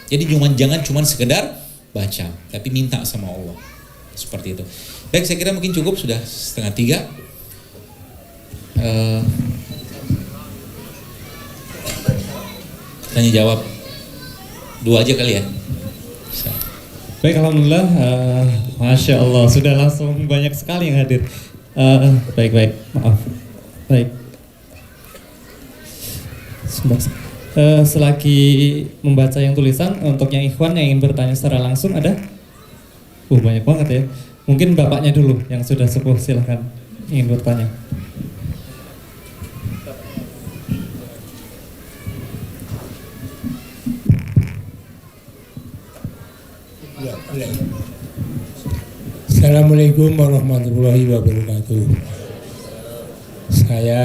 Jadi jangan cuma sekedar baca, tapi minta sama Allah. Seperti itu. Baik, saya kira mungkin cukup, sudah 2:30. Tanya jawab 2 aja kali ya. Baik, alhamdulillah, masya Allah, sudah langsung banyak sekali yang hadir. Baik, maaf. Baik. Selagi membaca yang tulisan, untuk yang ikhwan yang ingin bertanya secara langsung ada? Banyak banget ya. Mungkin bapaknya dulu yang sudah sepuh, silahkan ingin bertanya. Assalamualaikum warahmatullahi wabarakatuh. Saya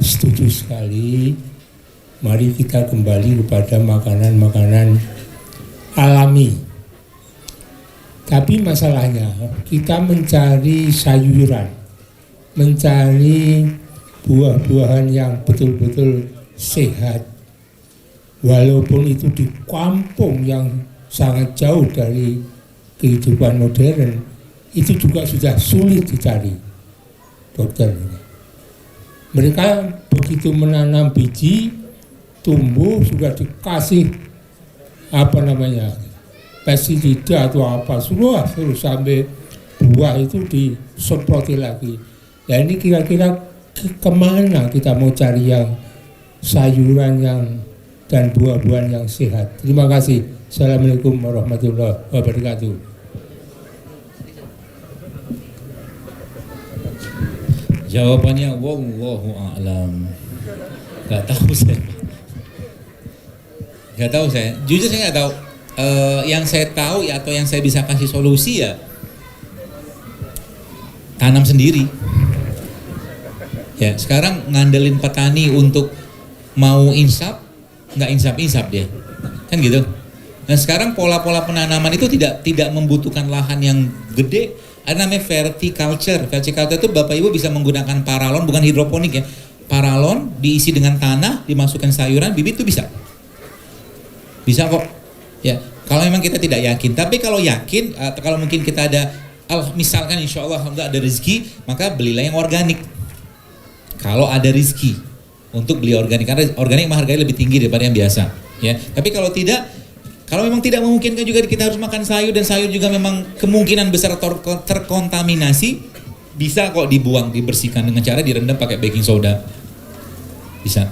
setuju sekali. Mari kita kembali kepada makanan-makanan alami. Tapi masalahnya kita mencari sayuran, mencari buah-buahan yang betul-betul sehat. Walaupun itu di kampung yang sangat jauh dari kehidupan modern, itu juga sudah sulit dicari, dokter. Mereka begitu menanam biji, tumbuh sudah dikasih pestisida atau apa, suruh sampai buah itu disemproti lagi. Ya ini kira-kira kemana kita mau cari yang sayuran yang dan buah-buahan yang sehat? Terima kasih. Assalamualaikum warahmatullahi wabarakatuh. Jawabannya wallahu a'lam. Gak tahu saya. Jujur saya nggak tahu. Yang saya tahu ya, atau yang saya bisa kasih solusi ya, tanam sendiri. Ya, sekarang ngandelin petani untuk mau insaf, nggak insaf dia, kan gitu. Nah sekarang pola-pola penanaman itu tidak membutuhkan lahan yang gede. Ada namanya verticulture. Verticulture itu Bapak Ibu bisa menggunakan paralon, bukan hidroponik ya. Paralon diisi dengan tanah, dimasukkan sayuran, bibit itu bisa. Bisa kok. Ya, kalau memang kita tidak yakin. Tapi kalau yakin, atau kalau mungkin kita ada, misalkan insya Allah nggak ada rezeki, maka belilah yang organik. Kalau ada rezeki untuk beli organik, karena organik harganya lebih tinggi daripada yang biasa. Ya, tapi kalau tidak, kalau memang tidak memungkinkan juga kita harus makan sayur, dan sayur juga memang kemungkinan besar terkontaminasi, bisa kok dibuang, dibersihkan dengan cara direndam pakai baking soda. Bisa.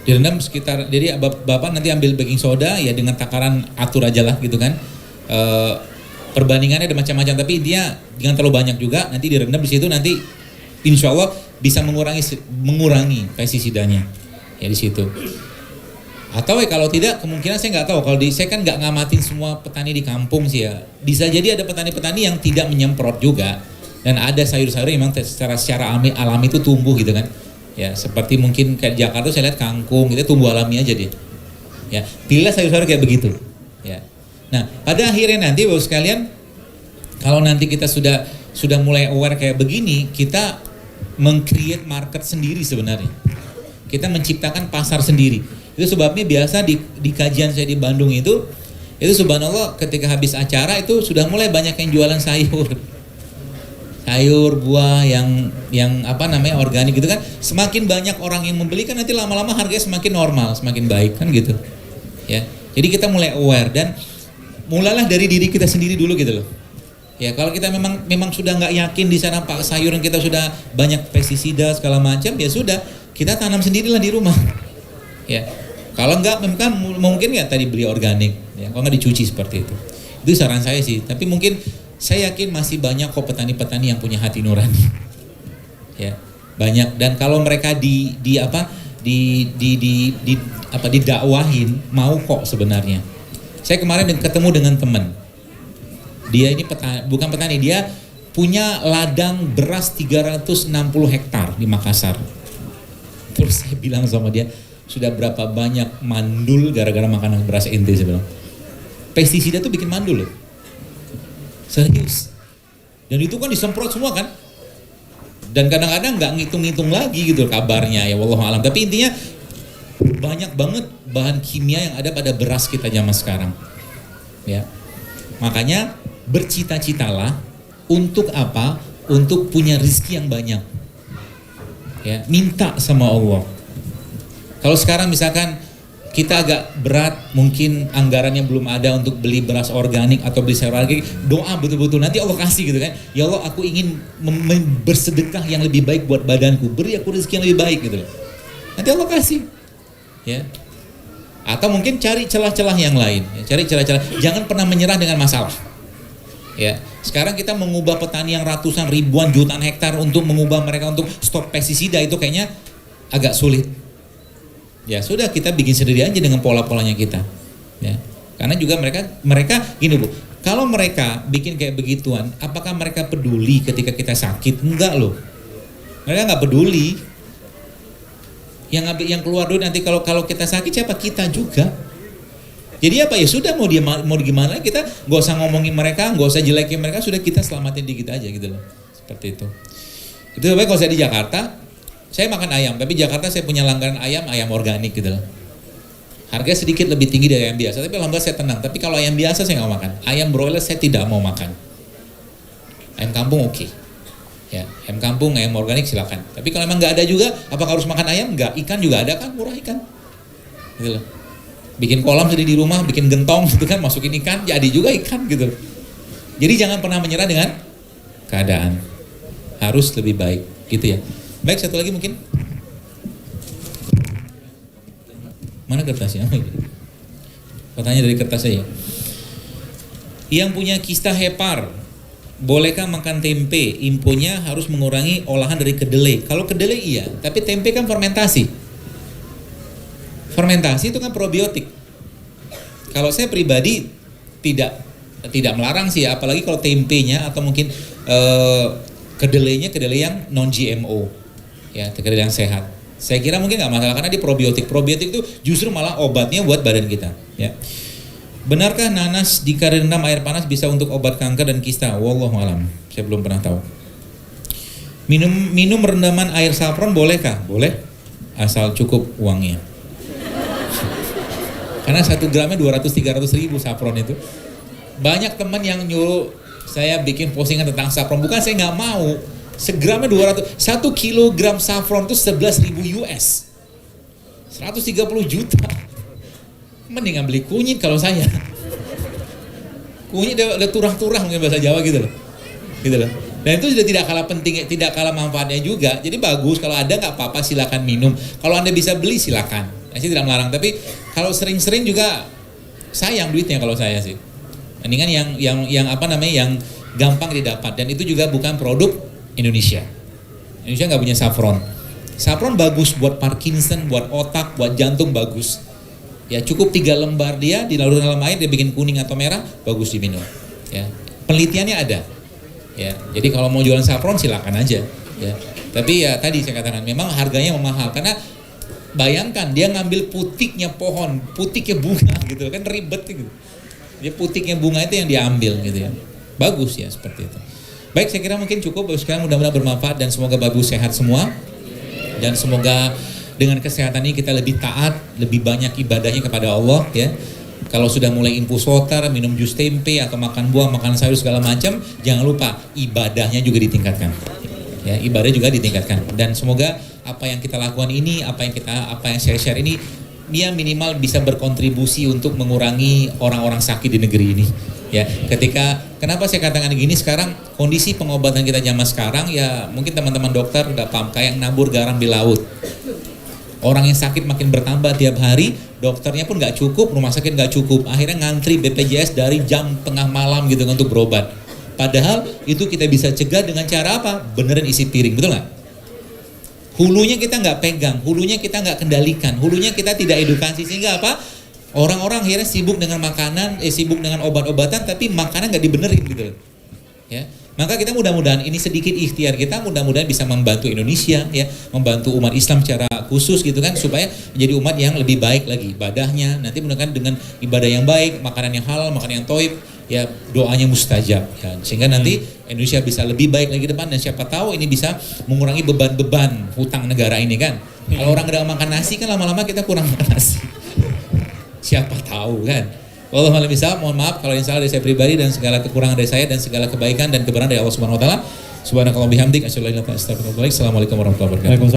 Direndam sekitar, jadi Bapak nanti ambil baking soda ya dengan takaran atur aja lah gitu kan. Perbandingannya ada macam-macam, tapi dia jangan terlalu banyak juga, nanti direndam di situ, nanti insya Allah bisa mengurangi pestisidanya ya di situ. Atau kalau tidak, kemungkinan saya nggak tahu. Kalau saya kan nggak ngamatin semua petani di kampung sih ya. Bisa jadi ada petani-petani yang tidak menyemprot juga, dan ada sayur-sayur yang memang secara alami itu tumbuh gitu kan. Ya seperti mungkin kayak Jakarta saya lihat kangkung itu tumbuh alami aja dia. Ya pilih sayur-sayur kayak begitu. Ya. Nah pada akhirnya nanti Bapak sekalian, kalau nanti kita sudah mulai aware kayak begini, kita meng-create market sendiri sebenarnya. Kita menciptakan pasar sendiri. Itu sebabnya biasa di kajian saya di Bandung itu subhanallah ketika habis acara itu sudah mulai banyak yang jualan sayur, buah yang organik gitu kan. Semakin banyak orang yang membeli kan nanti lama-lama harganya semakin normal, semakin baik kan gitu. Ya. Jadi kita mulai aware, dan mulailah dari diri kita sendiri dulu gitu loh. Ya kalau kita memang sudah nggak yakin di sana Pak, sayuran kita sudah banyak pestisida segala macam, ya sudah kita tanam sendirilah di rumah. Ya. Kalau enggak mungkin ya tadi beli organik, ya kalau nggak dicuci seperti itu. Itu saran saya sih. Tapi mungkin saya yakin masih banyak kok petani-petani yang punya hati nurani. Ya, banyak. Dan kalau mereka didakwahin, mau kok sebenarnya. Saya kemarin ketemu dengan teman. Dia ini bukan petani, dia punya ladang beras 360 hektar di Makassar. Terus saya bilang sama dia, sudah berapa banyak mandul gara-gara makanan beras ente, saya bilang. Pestisida tuh bikin mandul loh. Serius. Dan itu kan disemprot semua kan. Dan kadang-kadang nggak ngitung-ngitung lagi gitu kabarnya ya, wallahu alam. Tapi intinya banyak banget bahan kimia yang ada pada beras kita zaman sekarang. Ya. Makanya bercita-citalah untuk apa? Untuk punya rezeki yang banyak. Ya, minta sama Allah. Kalau sekarang misalkan kita agak berat, mungkin anggarannya belum ada untuk beli beras organik atau beli sayur organik, doa betul-betul, nanti Allah kasih gitu kan. Ya Allah, aku ingin bersedekah yang lebih baik buat badanku, beri aku rezeki yang lebih baik gitu loh. Nanti Allah kasih. Ya. Atau mungkin cari celah-celah yang lain, ya, cari celah-celah. Jangan pernah menyerah dengan masalah. Ya, sekarang kita mengubah petani yang ratusan ribuan jutaan hektar untuk mengubah mereka untuk stop pestisida itu kayaknya agak sulit. Ya sudah, kita bikin sendiri aja dengan pola-polanya kita. Ya, karena juga mereka gini Bu, kalau mereka bikin kayak begituan, apakah mereka peduli ketika kita sakit? Enggak loh, mereka nggak peduli. Yang keluar duit nanti kalau kita sakit siapa? Kita juga. Jadi apa ya sudah, mau gimana, kita nggak usah ngomongin mereka, nggak usah jelekin mereka, sudah kita selamatin diri kita aja gitu loh. Seperti itu. Itu baik. Kalau saya di Jakarta, saya makan ayam, tapi Jakarta saya punya langganan ayam organik gitu loh. Harga sedikit lebih tinggi dari ayam biasa, tapi alhamdulillah saya tenang. Tapi kalau ayam biasa saya nggak makan. Ayam broiler saya tidak mau makan. Ayam kampung oke. Ya, ayam kampung, ayam organik silakan. Tapi kalau emang nggak ada juga, apakah harus makan ayam? Nggak. Ikan juga ada kan, murah ikan. Gitu loh. Bikin kolam sendiri di rumah, bikin gentong gitu kan, masukin ikan, jadi juga ikan gitu loh. Jadi jangan pernah menyerah dengan keadaan. Harus lebih baik, gitu ya. Baik, satu lagi mungkin. Mana kertasnya? Pertanyaan dari kertas saya. Yang punya kista hepar, bolehkah makan tempe? Infonya harus mengurangi olahan dari kedelai. Kalau kedelai iya, tapi tempe kan fermentasi. Fermentasi itu kan probiotik. Kalau saya pribadi tidak melarang sih, apalagi kalau tempenya atau mungkin kedelai yang non GMO. Ya, kedelai yang sehat. Saya kira mungkin nggak masalah karena di probiotik. Probiotik itu justru malah obatnya buat badan kita. Ya. Benarkah nanas jika direndam air panas bisa untuk obat kanker dan kista? Wallahu alam. Saya belum pernah tahu. Minum rendaman air saffron bolehkah? Boleh, asal cukup uangnya. Karena 1 gramnya 200-300 ribu saffron itu. Banyak teman yang nyuruh saya bikin postingan tentang saffron. Bukan saya nggak mau. Segramnya 200, 1 kilogram saffron itu 11.000 US, 130 juta. Mendingan beli kunyit kalau saya. Kunyit udah turah-turah mungkin bahasa Jawa gitu loh. Dan itu sudah tidak kalah penting, tidak kalah manfaatnya juga. Jadi bagus, kalau ada nggak apa-apa silakan minum. Kalau Anda bisa beli silakan. Saya tidak melarang, tapi kalau sering-sering juga sayang duitnya kalau saya sih. Mendingan yang apa namanya, yang gampang didapat, dan itu juga bukan produk Indonesia nggak punya saffron. Saffron bagus buat Parkinson, buat otak, buat jantung bagus. Ya cukup 3 lembar dia dilarut dalam air, dia bikin kuning atau merah, bagus diminum. Ya, penelitiannya ada. Ya, jadi kalau mau jualan saffron silakan aja. Ya, tapi ya tadi saya katakan memang harganya mahal karena bayangkan dia ngambil putiknya pohon, putiknya bunga gitu kan, ribet gitu. Dia putiknya bunga itu yang diambil gitu ya. Bagus ya seperti itu. Baik, saya kira mungkin cukup. Sekarang mudah-mudahan bermanfaat dan semoga Bapak Ibu sehat semua. Dan semoga dengan kesehatan ini kita lebih taat, lebih banyak ibadahnya kepada Allah ya. Kalau sudah mulai infus water, minum jus tempe atau makan buah, makan sayur segala macam, jangan lupa ibadahnya juga ditingkatkan. Ya, ibadah juga ditingkatkan. Dan semoga apa yang kita lakukan ini, apa yang saya share ini, dia minimal bisa berkontribusi untuk mengurangi orang-orang sakit di negeri ini. Ya, kenapa saya katakan gini, sekarang kondisi pengobatan kita zaman sekarang ya mungkin teman-teman dokter udah paham, kayak nabur garam di laut. Orang yang sakit makin bertambah tiap hari, dokternya pun nggak cukup, rumah sakit nggak cukup, akhirnya ngantri BPJS dari jam tengah malam gitu untuk berobat. Padahal itu kita bisa cegah dengan cara apa? Beneran isi piring, betul nggak? Hulunya kita nggak pegang, hulunya kita nggak kendalikan, hulunya kita tidak edukasi, sehingga apa? Orang-orang akhirnya sibuk dengan makanan, sibuk dengan obat-obatan, tapi makanan nggak dibenerin gitu. Ya, maka kita mudah-mudahan ini sedikit ikhtiar kita, mudah-mudahan bisa membantu Indonesia, ya, membantu umat Islam secara khusus gitu kan, supaya menjadi umat yang lebih baik lagi ibadahnya. Nanti mudah-mudahan dengan ibadah yang baik, makanan yang halal, makanan yang thayyib, ya doanya mustajab ya. Sehingga nanti Indonesia bisa lebih baik lagi ke depan, dan siapa tahu ini bisa mengurangi beban-beban hutang negara ini kan. Kalau orang nggak makan nasi kan lama-lama kita kurang makan nasi. Siapa tahu kan. Wallahu a'lam bishawab. Mohon maaf kalau yang salah dari saya pribadi dan segala kekurangan dari saya, dan segala kebaikan dan kebenaran dari Allah Subhanahu wa taala. Subhanakallahumma bihamdik asyhadu an la ilaha illa anta astaghfiruka wa atubu ilaik. Assalamualaikum warahmatullahi wabarakatuh.